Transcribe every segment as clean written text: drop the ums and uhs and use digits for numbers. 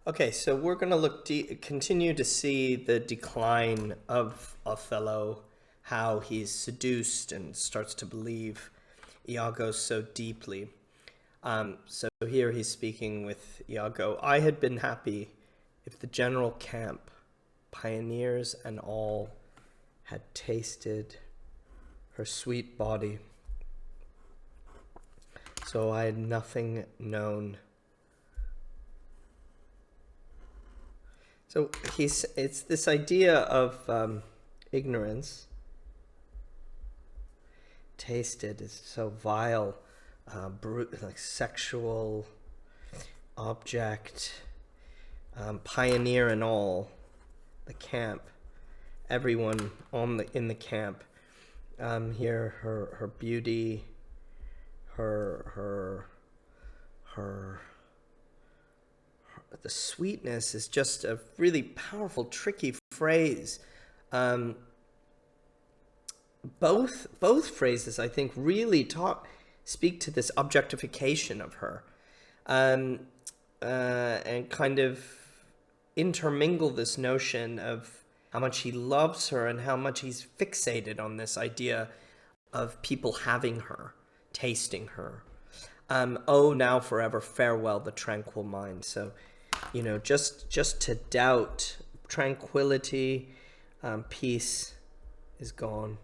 Okay, so we're going to continue to see the decline of Othello, how he's seduced and starts to believe Iago so deeply. So here he's speaking with Iago. I had been happy if the general camp, pioneers and all, had tasted her sweet body. So I had nothing known. So it's this idea of ignorance. Tasted is so vile, like sexual object, pioneer and all, the camp, everyone in the camp. Here, her beauty, her the sweetness is just a really powerful, tricky phrase. Both phrases, I think, really speak to this objectification of her, and kind of intermingle this notion of how much he loves her and how much he's fixated on this idea of people having her, tasting her. Oh, now forever farewell the tranquil mind. So, just to doubt, tranquility, peace is gone.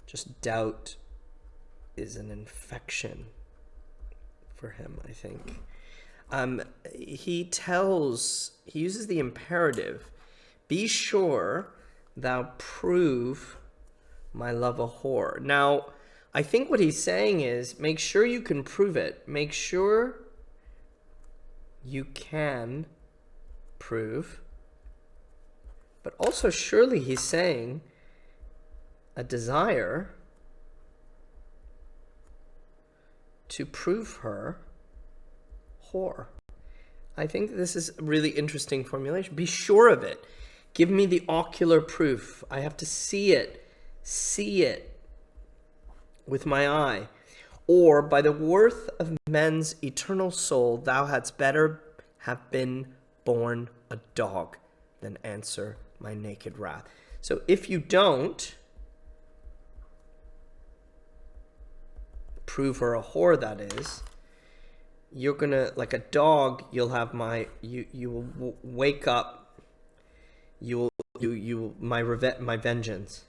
Just doubt is an infection for him, I think. He uses the imperative, be sure thou prove my love a whore. Now, I think what he's saying is, make sure you can prove it. Make sure you can prove. But also, surely he's saying a desire to prove her whore. I think this is a really interesting formulation. Be sure of it. Give me the ocular proof. I have to see it with my eye. Or by the worth of men's eternal soul, thou hadst better have been born a dog than answer my naked wrath. So if you don't prove her a whore, that is, you're gonna, like a dog, you'll have you will wake up, my vengeance.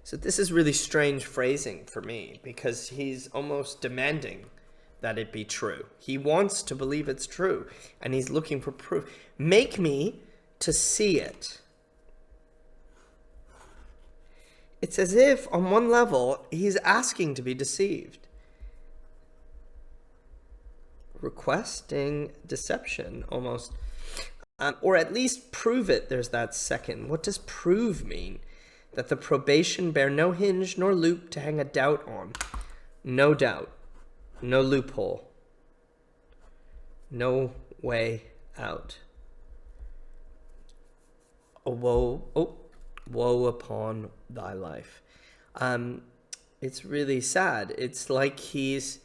So this is really strange phrasing for me, because he's almost demanding that it be true. He wants to believe it's true, and he's looking for proof. Make me to see it. It's as if, on one level, he's asking to be deceived. Requesting deception, almost. Or at least prove it. There's that second. What does prove mean? That the probation bear no hinge nor loop to hang a doubt on. No doubt. No loophole. No way out. Woe upon thy life. It's really sad. It's like he's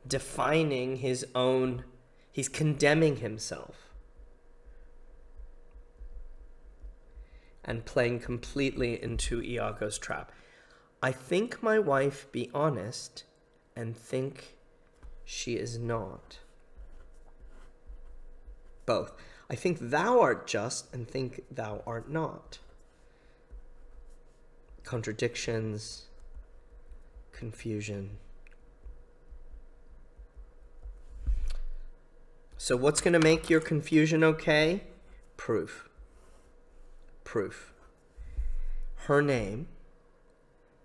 defining his own, he's condemning himself and playing completely into Iago's trap. I think my wife be honest and think she is not. Both. I think thou art just and think thou art not. Contradictions, confusion. So what's going to make your confusion okay? Proof. Proof. Her name,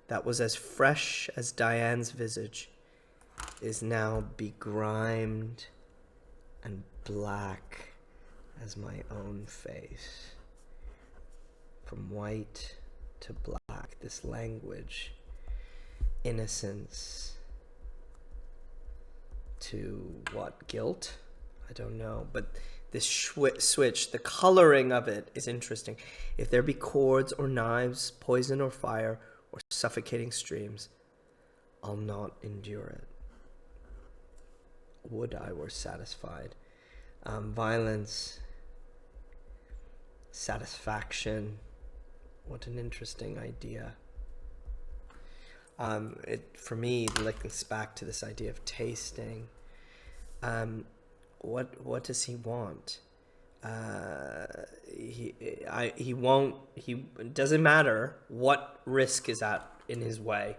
that was as fresh as Diane's visage, is now begrimed and black as my own face. From white to black, this language, innocence to what, guilt? I don't know, but this switch, the coloring of it is interesting. If there be cords or knives, poison or fire, or suffocating streams, I'll not endure it. Would I were satisfied. Violence Satisfaction. What an interesting idea. For me, links back to this idea of tasting. What does he want? He won't. It doesn't matter what risk is in his way.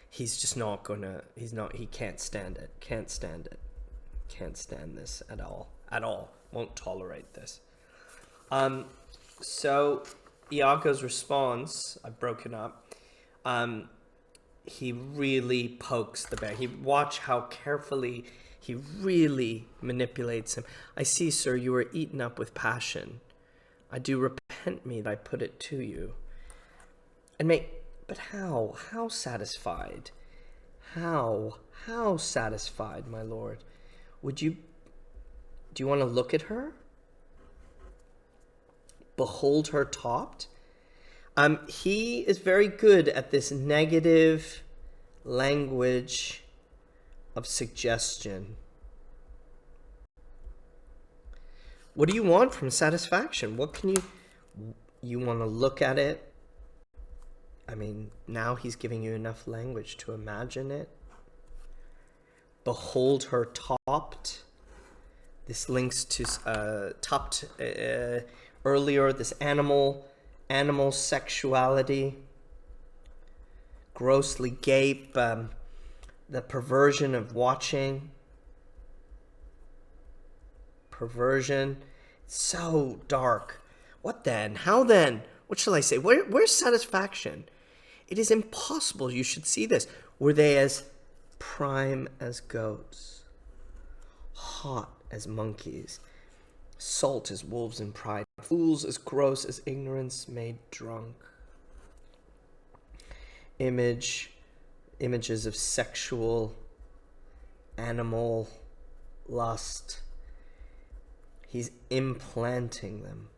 He's just not gonna. He can't stand it. Can't stand it. Can't stand this at all. At all. Won't tolerate this. So Iago's response, I've broken up. He really pokes the bear. Watch how carefully he really manipulates him. I see, sir, you are eaten up with passion. I do repent me that I put it to you. But how? How satisfied? How satisfied, my lord? Do you want to look at her? Behold her topped? He is very good at this negative language of suggestion. What do you want from satisfaction? What can you want to look at it? I mean, now he's giving you enough language to imagine it. Behold her topped. This links to topped earlier, this animal sexuality, grossly gape, the perversion of watching. Perversion. So dark. What then? How then? What shall I say? Where's satisfaction? It is impossible you should see this. Were they as prime as goats, hot as monkeys, salt as wolves in pride, fools as gross as ignorance made drunk? Images of sexual, animal lust. He's implanting them.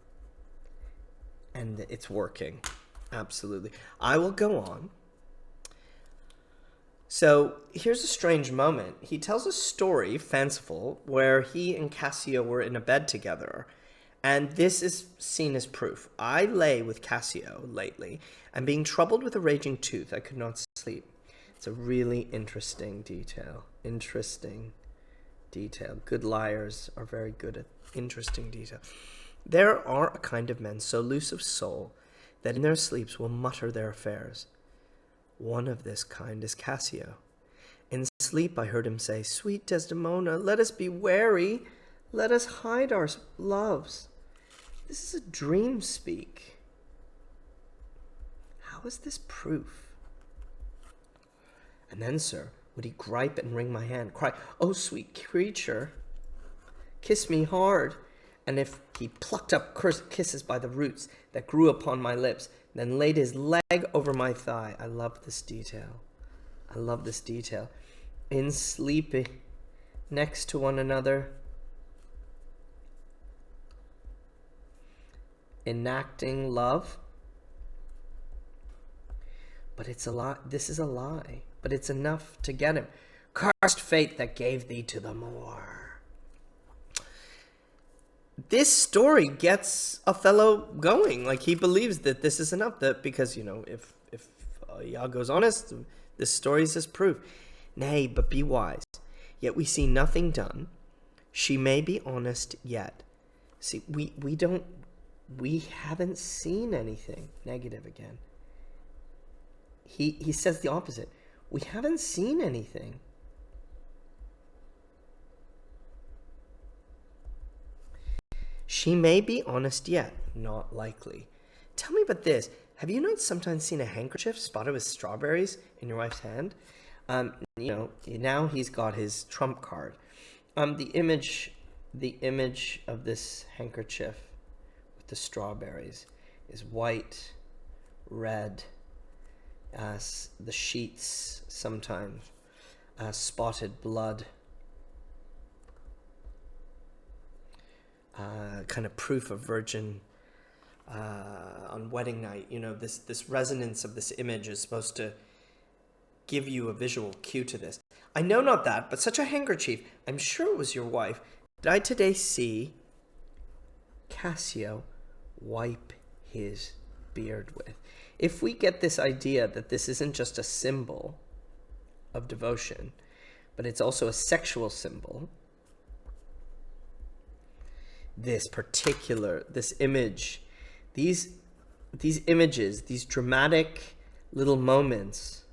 And it's working. Absolutely. I will go on. So here's a strange moment. He tells a story, fanciful, where he and Cassio were in a bed together. And this is seen as proof. I lay with Cassio lately, and being troubled with a raging tooth, I could not sleep. It's a really interesting detail. Interesting detail. Good liars are very good at interesting detail. There are a kind of men so loose of soul that in their sleeps will mutter their affairs. One of this kind is Cassio. In sleep I heard him say, "Sweet Desdemona, let us be wary. Let us hide our loves." This is a dream speak. How is this proof? And then, sir, would he gripe and wring my hand, cry, "Oh, sweet creature, kiss me hard." And if he plucked up kisses by the roots that grew upon my lips, then laid his leg over my thigh. I love this detail. I love this detail. In sleeping next to one another, enacting love. But it's a lie. This is a lie. But it's enough to get him. Cursed fate that gave thee to the Moor. This story gets Othello going. Like, he believes that this is enough. That because, if Iago's honest, this story is his proof. Nay, but be wise. Yet we see nothing done. She may be honest yet. See, we haven't seen anything. Negative again. He says the opposite. We haven't seen anything. She may be honest yet. Not likely. Tell me about this. Have you not sometimes seen a handkerchief spotted with strawberries in your wife's hand? Now he's got his trump card. The image of this handkerchief with the strawberries is white, red, the sheets sometimes, spotted blood. Kind of proof of virgin on wedding night. This resonance of this image is supposed to give you a visual cue to this. I know not that, but such a handkerchief, I'm sure it was your wife. Did I today see Cassio wipe his beard with. If we get this idea that this isn't just a symbol of devotion, but it's also a sexual symbol, this image, these images, these dramatic little moments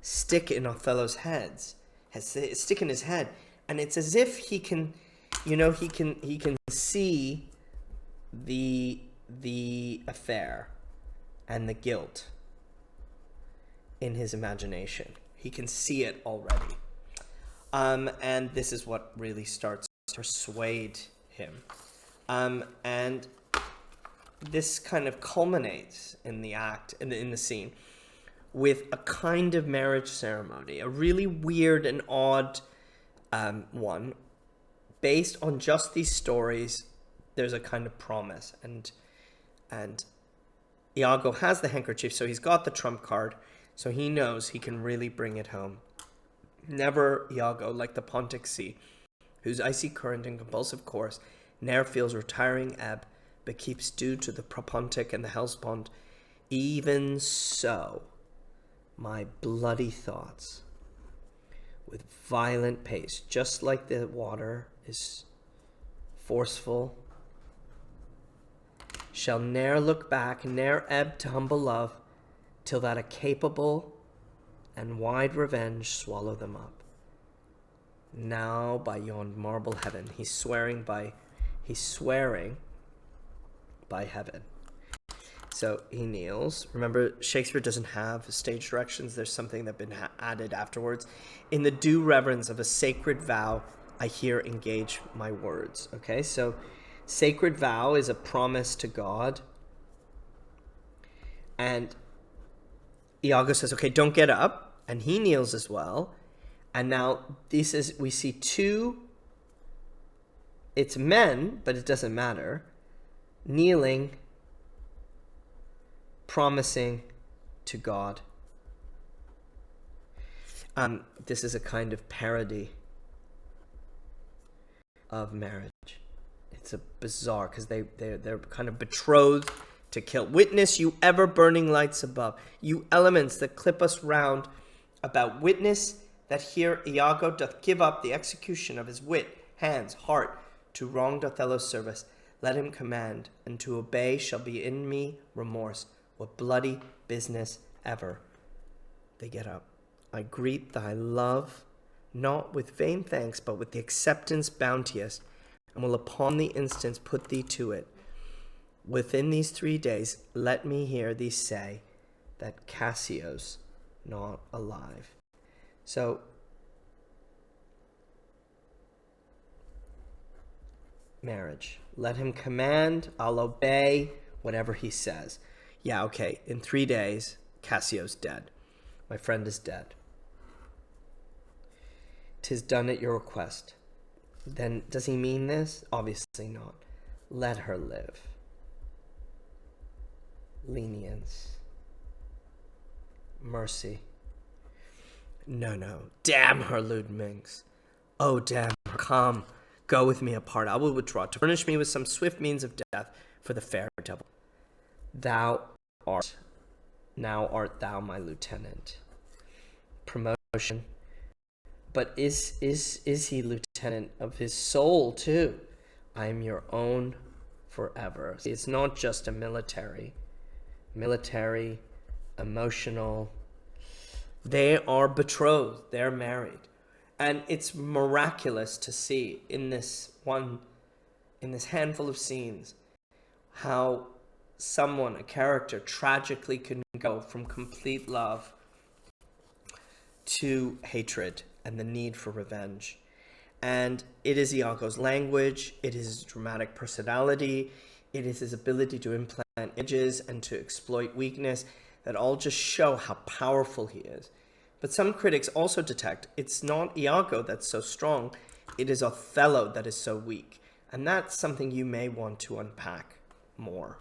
stick in Othello's stick in his head, and it's as if he can see the affair and the guilt in his imagination. He can see it already. And this is what really starts to persuade him. And this kind of culminates in the act, in the scene, with a kind of marriage ceremony, a really weird and odd one. Based on just these stories, there's a kind of promise. And Iago has the handkerchief, so he's got the trump card, so he knows he can really bring it home. Never Iago, like the Pontic Sea, whose icy current and compulsive course ne'er feels retiring ebb, but keeps due to the Propontic and the Hellespont. Even so, my bloody thoughts, with violent pace, just like the water is forceful, shall ne'er look back, ne'er ebb to humble love, till that a capable and wide revenge swallow them up. Now by yond marble heaven, he's swearing by heaven. So he kneels. Remember, Shakespeare doesn't have stage directions. There's something that's been added afterwards. In the due reverence of a sacred vow, I here engage my words. Okay, so sacred vow is a promise to God. And Iago says, okay, don't get up. And he kneels as well. And now we see two, it's men, but it doesn't matter, kneeling, promising to God. This is a kind of parody of marriage. It's a bizarre, because they're kind of betrothed to kill. Witness, you ever burning lights above, you elements that clip us round about. Witness that here Iago doth give up the execution of his wit, hands, heart, to wronged Othello's service. Let him command, and to obey shall be in me remorse. What bloody business ever. They get up. I greet thy love, not with vain thanks, but with the acceptance bounteous, and will upon the instance put thee to it. Within these 3 days, let me hear thee say that Cassio's not alive. So, marriage. Let him command, I'll obey whatever he says. Yeah, okay, in 3 days, Cassio's dead. My friend is dead. 'Tis done at your request. Then, does he mean this? Obviously not. Let her live. Lenience. Mercy. No. Damn her, lewd minx. Oh, damn her. Come, go with me apart. I will withdraw to furnish me with some swift means of death for the fair devil. Now art thou my lieutenant. Promotion. But is he lieutenant of his soul too? I am your own forever. See, it's not just a military, emotional. They are betrothed. They're married. And it's miraculous to see in this handful of scenes, how a character tragically can go from complete love to hatred and the need for revenge. And it is Iago's language, it is his dramatic personality, it is his ability to implant images and to exploit weakness that all just show how powerful he is. But some critics also detect it's not Iago that's so strong, it is Othello that is so weak. And that's something you may want to unpack more.